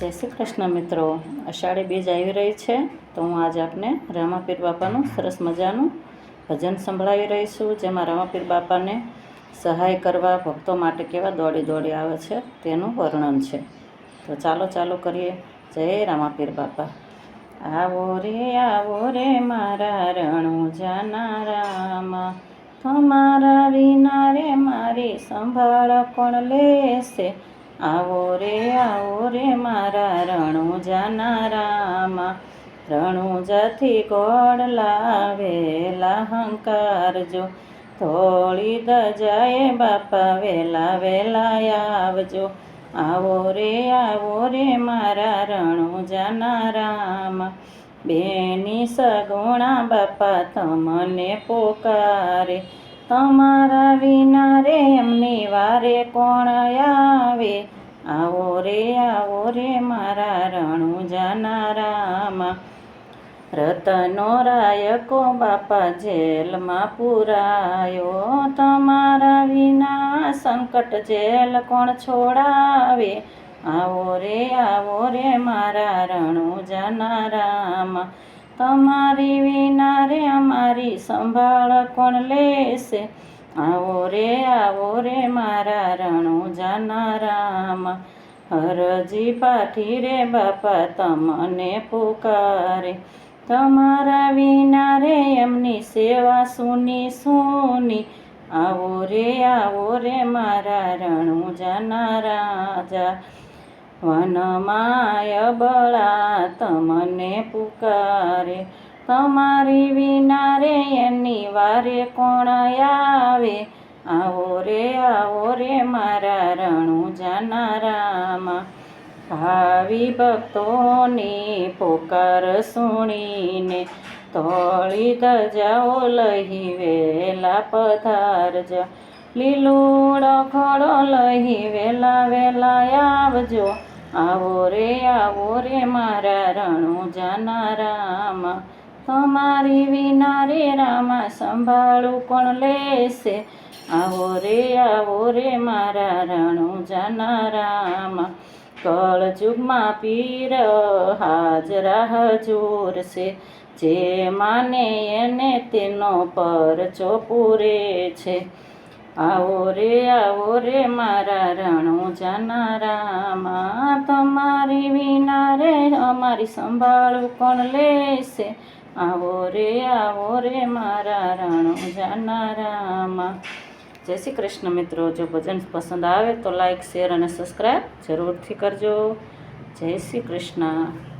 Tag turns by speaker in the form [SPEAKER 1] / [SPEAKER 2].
[SPEAKER 1] જય શ્રી કૃષ્ણ મિત્રો, અષાઢી બીજ આવી રહી છે તો હું આજે આપને રામાપીર બાપાનું સરસ મજાનું ભજન સંભળાવી રહી છું, જેમાં રામાપીર બાપાને સહાય કરવા ભક્તો માટે કેવા દોડી દોડી આવે છે તેનું વર્ણન છે. તો ચાલો કરીએ. જય રામાપીર બાપા. આવો રે મારા રણુજાના રામા, તમારા વિના રે મારી સંભાળ કોણ લેશે. આવો રે મારા રણુજાના રામા, રણુજાથી ગોળ લાવેલા હંકારજો, થોડી દજાએ બાપા વેલા આવજો. આવો રે મારા રણુજાના રામા, બેની સગુણા બાપા તમને પોકારે, તમારા વિના રે એમની વારે કોણ આવે. આવો રે મારા રણુજાના રામા, રતનો રાયકો બાપા જેલમાં પુરાયો, તમારા વિના સંકટ જેલ કોણ છોડાવે. આવો રે મારા રણુજાના રામા, તમારી વિના રે અમારી સંભાળ કોણ લેશે. આવો રે મારા રણુજાના રામા, હરજી પાઠી રે બાપા તમને પુકારે, તમારા વિના રે એમની સેવા સુની. આવો રે મારા રણુજાના રાજા, વનમાય બળા તમને પુકારે, તમારી વિના રે એની વારે કોણ આવે. આવો રે મારા રણુજાના રામા, ભાવિ ભક્તોની પોકાર સુણીને, તોળી ધજાઓ લઈ વેલા પધારજો, લીલુડો ઘોડો લઈ વેલા આવજો. આવો રે મારા રણુજાના રામા, તમારી વિના રે રામા સંભાળું કોણ લેશે. આવો રે મારા રણુજાના રામા, કળજુગમાં પીર હાજરા હજૂર છે, જે માને એને તેનો પરચો પૂરે છે. આવો રે મારા રણુજાના રામા, તમારી વિના રે અમારી સંભાળ કોણ લેશે. આવો રે મારા રણુજાના રામા. જય શ્રી કૃષ્ણ મિત્રો. જો ભજન પસંદ આવે તો લાઈક, શેર અને સબસ્ક્રાઈબ જરૂરથી કરજો. જય શ્રી કૃષ્ણ.